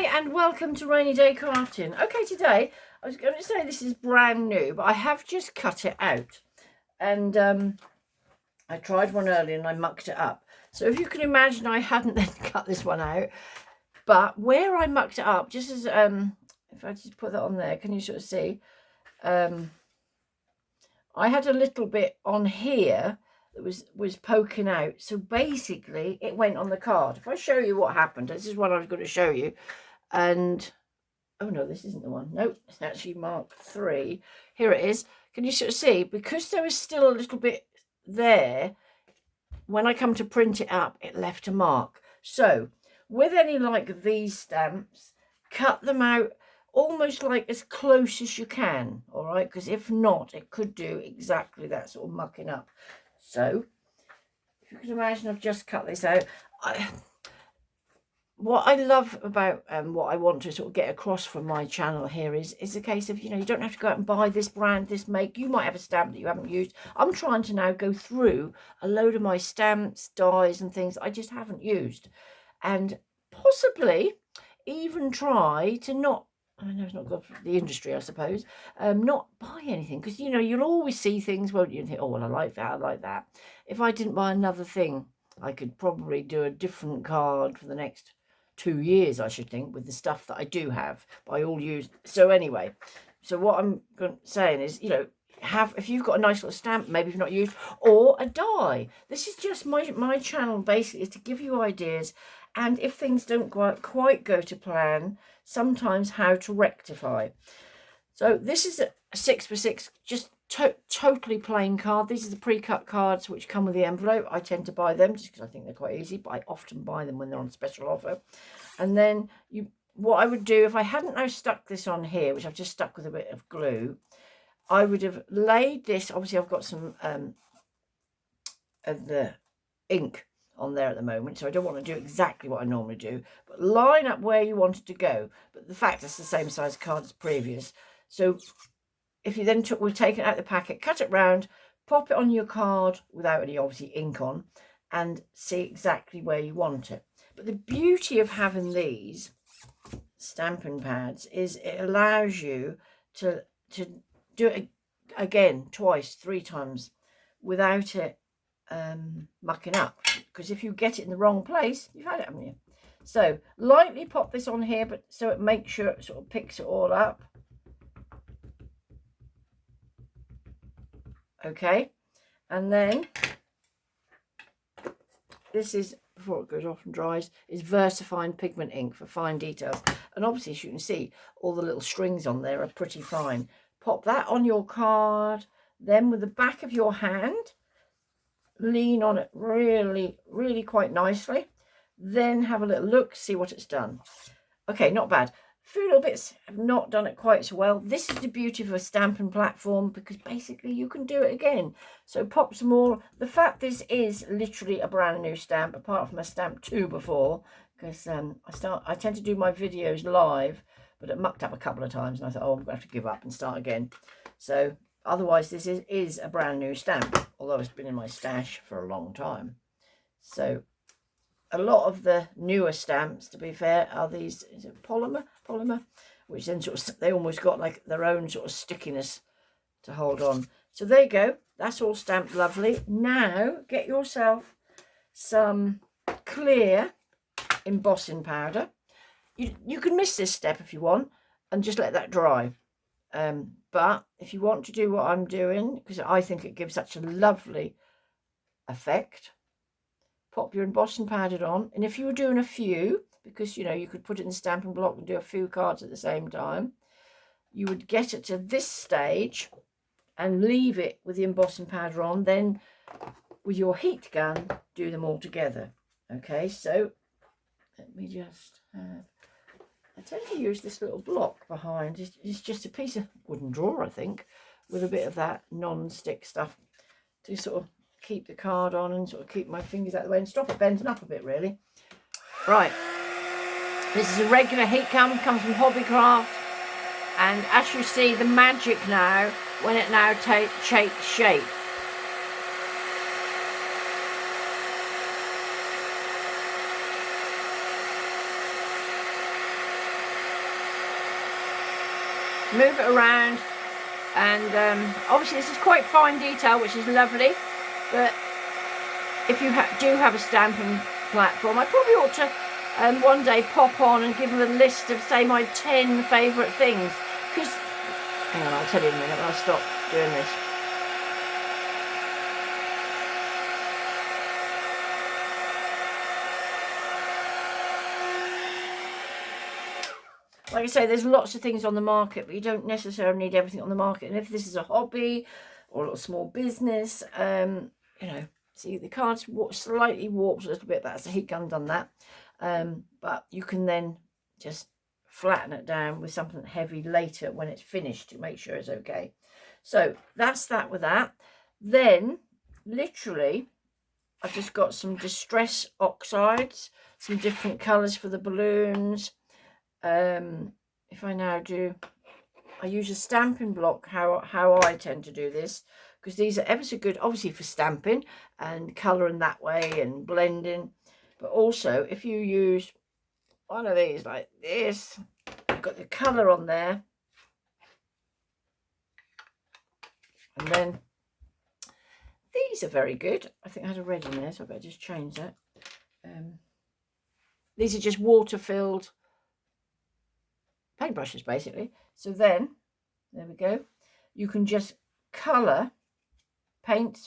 Hi and welcome to Rainy Day Crafting. Okay, today I was going to say this is brand new, but I have just cut it out. And I tried one earlier and I mucked it up. So if you can imagine, I hadn't then cut this one out. But where I mucked it up, just as, if I just put that on there, can you sort of see? I had a little bit on here that was poking out. So basically it went on the card. If I show you what happened, this is what I was going to show you. And oh no, this isn't the one. Nope, it's actually Mark 3. Here it is. Can you sort of see? Because there was still a little bit there, when I come to print it up, it left a mark. So with any like these stamps, cut them out almost like as close as you can, all right? Because if not, it could do exactly that sort of mucking up. So if you can imagine, I've just cut this out. What I love about what I want to sort of get across from my channel here is a case of, you know, you don't have to go out and buy this brand, this make. You might have a stamp that you haven't used. I'm trying to now go through a load of my stamps, dies and things I just haven't used. And possibly even try to not, I know it's not good for the industry, I suppose, not buy anything. Because, you know, you'll always see things, won't you, and think, oh, well, I like that, I like that. If I didn't buy another thing, I could probably do a different card for the next 2 years, I should think, with the stuff that I do have, but I all use. So anyway, so what I'm saying is, you know, if you've got a nice little stamp, maybe you've not used, or a die. This is just my channel basically is to give you ideas, and if things don't quite go to plan, sometimes how to rectify. So this is a 6x6, just totally plain card. These are the pre-cut cards which come with the envelope. I tend to buy them just because I think they're quite easy, but I often buy them when they're on special offer. And then what I would do if I hadn't now stuck this on here, which I've just stuck with a bit of glue, I would have laid this. Obviously I've got some of the ink on there at the moment, so I don't want to do exactly what I normally do, but line up where you want it to go. But the fact it's the same size card as previous. So if you then we've taken out the packet, cut it round, pop it on your card without any obviously ink on, and see exactly where you want it. But the beauty of having these stamping pads is it allows you to do it again, twice, 3 times without it mucking up. Because if you get it in the wrong place, you've had it, haven't you? So lightly pop this on here, but so it makes sure it sort of picks it all up. Okay, and then this is, before it goes off and dries, is VersaFine pigment ink for fine details. And obviously, as you can see, all the little strings on there are pretty fine. Pop that on your card, then with the back of your hand, lean on it really, really quite nicely. Then have a little look, see what it's done. Okay, not bad. A few little bits have not done it quite so well. This is the beauty of a stamping platform, because basically you can do it again. So pop some more. The fact this is literally a brand new stamp, apart from a stamp 2 before, because I tend to do my videos live, but it mucked up a couple of times and I thought, oh, I'm going to have to give up and start again. So otherwise this is a brand new stamp, although it's been in my stash for a long time. So a lot of the newer stamps, to be fair, are these, is it polymer, which then sort of, they almost got like their own sort of stickiness to hold on. So there you go, that's all stamped lovely. Now get yourself some clear embossing powder. You can miss this step if you want and just let that dry. But if you want to do what I'm doing, because I think it gives such a lovely effect, pop your embossing powder on. And if you were doing a few, because you know you could put it in the stamping block and do a few cards at the same time, you would get it to this stage and leave it with the embossing powder on. Then with your heat gun, do them all together. Okay, so let me just have, I tend to use this little block behind. It's just a piece of wooden drawer, I think, with a bit of that non-stick stuff to sort of keep the card on and sort of keep my fingers out of the way and stop it bending up a bit, really. Right, this is a regular heat gun, comes from Hobbycraft, and as you see, the magic now, when it now takes shape. move it around, and obviously this is quite fine detail, which is lovely. But if you do have a stamping platform, I probably ought to one day pop on and give them a list of, say, my 10 favourite things. Because, hang on, I'll tell you in a minute when I stop doing this. Like I say, there's lots of things on the market, but you don't necessarily need everything on the market. And if this is a hobby or a small business, you know, see the card's slightly warped a little bit. That's the heat gun done that. But you can then just flatten it down with something heavy later when it's finished to make sure it's okay. So that's that with that. Then, literally, I've just got some Distress oxides, some different colours for the balloons. If I now do, I use a stamping block, how I tend to do this, because these are ever so good, obviously for stamping and colouring that way and blending, but also if you use one of these like this, you've got the colour on there, and then these are very good. I think I had a red in there, so I better just change that. These are just water-filled paintbrushes basically. So then there we go, you can just paint,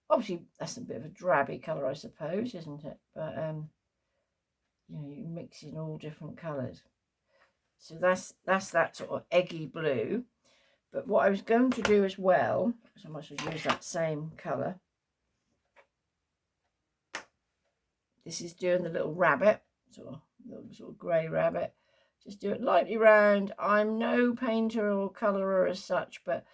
obviously that's a bit of a drabby color, I suppose, isn't it? But you know, you mix in all different colors. So that's that sort of eggy blue. But what I was going to do as well, so I might as well use that same color, this is doing the little rabbit, sort of grey rabbit. Just do it lightly round. I'm no painter or colourer as such, but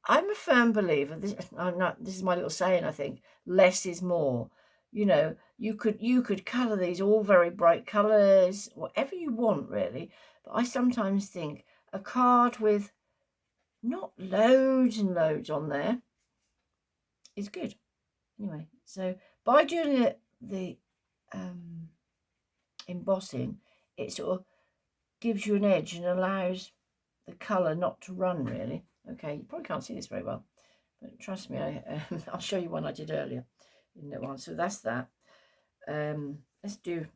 I'm a firm believer. This is my little saying, I think. Less is more. You know, you could colour these all very bright colours, whatever you want, really. But I sometimes think a card with not loads and loads on there is good. Anyway, so by doing the embossing, it sort of gives you an edge and allows the colour not to run, really. Okay, you probably can't see this very well, but trust me, I'll show you one I did earlier in that one. So that's that. Let's do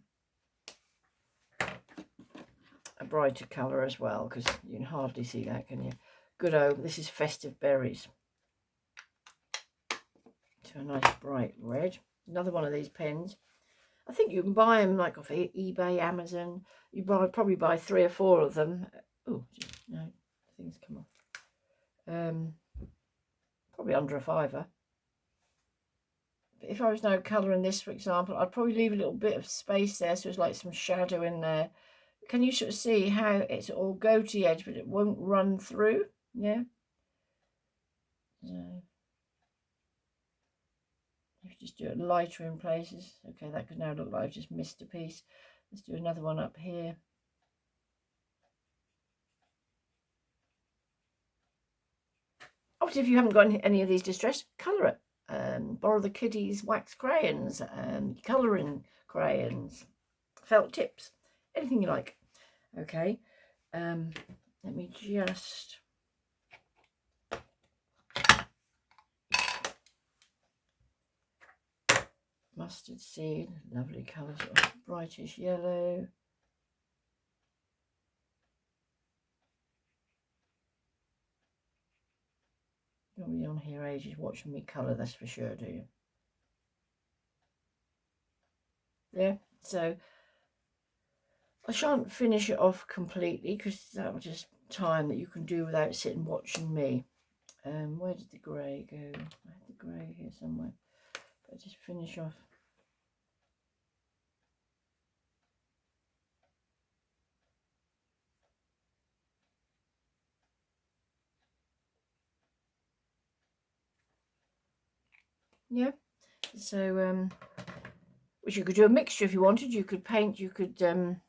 a brighter colour as well, because you can hardly see that, can you? Good. This is Festive Berries. So a nice bright red. Another one of these pens. I think you can buy them like off eBay, Amazon. You probably buy 3 or 4 of them. Oh, no, things come off. Probably under a £5. But if I was now colouring this, for example, I'd probably leave a little bit of space there, so it's like some shadow in there. Can you sort of see how it's all go to the edge, but it won't run through? Yeah. So if you just do it lighter in places. Okay, that could now look like I've just missed a piece. Let's do another one up here. Obviously, if you haven't got any of these Distress, colour it. Borrow the kiddies' wax crayons, colouring crayons, felt tips, anything you like. Okay, let me just... Mustard seed, lovely colour, sort of brightish yellow. You'll be on here ages watching me colour, that's for sure, do you? There. So I shan't finish it off completely, because that was just time that you can do without sitting watching me. Where did the grey go? I had the grey here somewhere. But just finish off. Yeah, so which you could do a mixture if you wanted. You could paint, you could do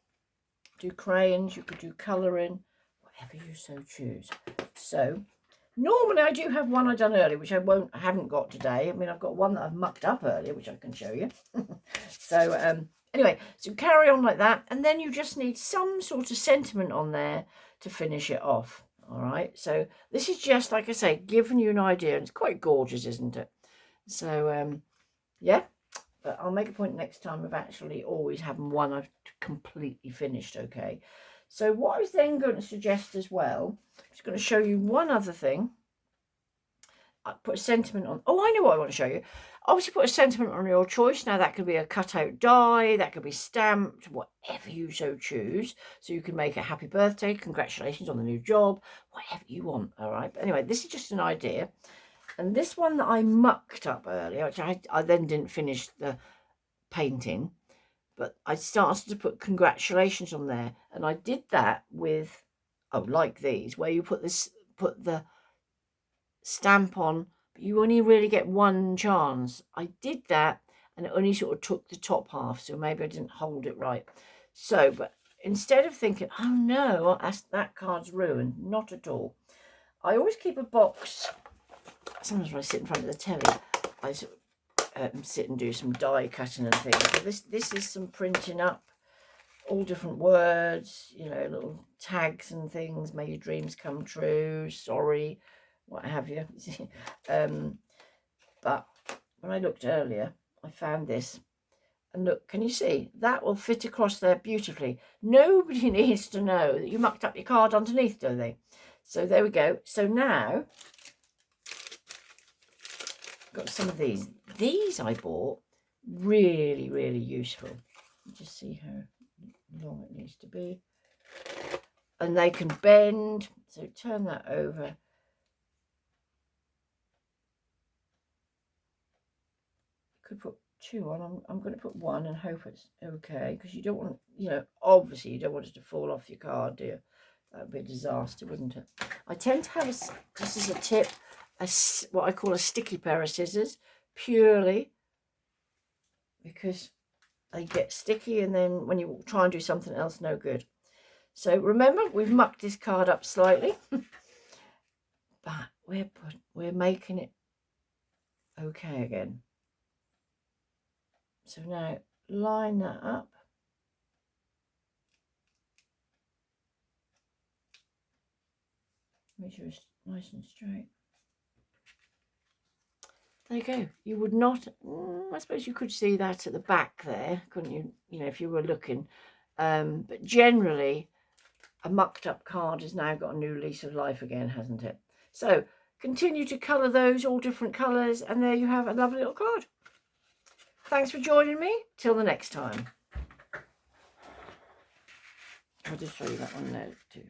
crayons, you could do colouring, whatever you so choose. So normally I do have one I done earlier, which I haven't got today. I mean, I've got one that I've mucked up earlier, which I can show you. So Anyway, so carry on like that, and then you just need some sort of sentiment on there to finish it off. All right, so this is just, like I say, giving you an idea. It's quite gorgeous, isn't it? So yeah, but I'll make a point next time of actually always having one I've completely finished. Okay, so what I was then going to suggest as well, I'm just going to show you one other thing. I put a sentiment on. Oh, I know what I want to show you. Obviously, put a sentiment on your choice. Now, that could be a cutout die, that could be stamped, whatever you so choose. So you can make a happy birthday, congratulations on the new job, whatever you want. All right. But anyway, this is just an idea. And this one that I mucked up earlier, which I then didn't finish the painting, but I started to put congratulations on there. And I did that with, oh, like these, where you put the stamp on, but you only really get one chance. I did that and it only sort of took the top half, so maybe I didn't hold it right. So, but instead of thinking, oh no, that card's ruined, not at all. I always keep a box. Sometimes when I sit in front of the telly, I sort of sit and do some die cutting and things. So this is some printing up, all different words, you know, little tags and things. May your dreams come true. Sorry, what have you. But when I looked earlier, I found this. And look, can you see? That will fit across there beautifully. Nobody needs to know that you mucked up your card underneath, do they? So there we go. So now, got some of these. These I bought, really, really useful. Just see how long it needs to be. And they can bend. So turn that over. Could put two on. I'm going to put one and hope it's okay, because you don't want, you know, obviously you don't want it to fall off your card, do you? That would be a disaster, wouldn't it? I tend to have, just as a tip, what I call a sticky pair of scissors, purely because they get sticky and then when you try and do something else, no good. So remember, we've mucked this card up slightly, but we're making it okay again. So now line that up. Make sure it's nice and straight. There you go. You would not, I suppose you could see that at the back there, couldn't you? You know, if you were looking. But generally, a mucked up card has now got a new lease of life again, hasn't it? So continue to colour those, all different colours, and there you have a lovely little card. Thanks for joining me. Till the next time. I'll just show you that one there too.